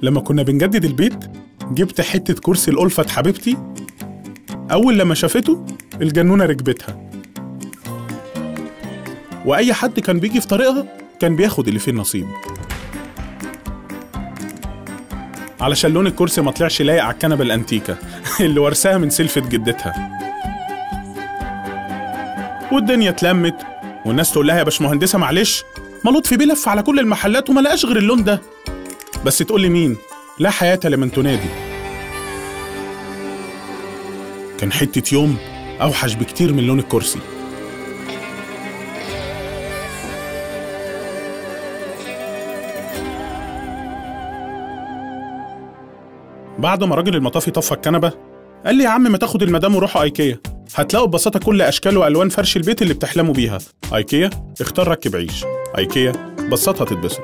لما كنا بنجدد البيت جبت حتة كرسي لألفت حبيبتي. أول لما شافته الجنونة ركبتها، وأي حد كان بيجي في طريقها كان بياخد اللي فيه النصيب، علشان لون الكرسي ما طلعش لايق على الكنبة الأنتيكة اللي ورثاها من سلفة جدتها. والدنيا اتلمت والناس تقول لها يا باشمهندسة معلش، ما لطفي بيلف على كل المحلات وما لقاش غير اللون ده. بس تقول لي مين؟ لا حياة لمن تنادي. كان حتة يوم أوحش بكتير من لون الكرسي. بعد ما راجل المطافي طفى الكنبة قال لي يا عم ما تاخد المدام وروحوا ايكيا، هتلاقوا ببساطة كل أشكال وألوان فرش البيت اللي بتحلموا بيها. ايكيا اختار ركب عيش، ايكيا بسطها تتبسط.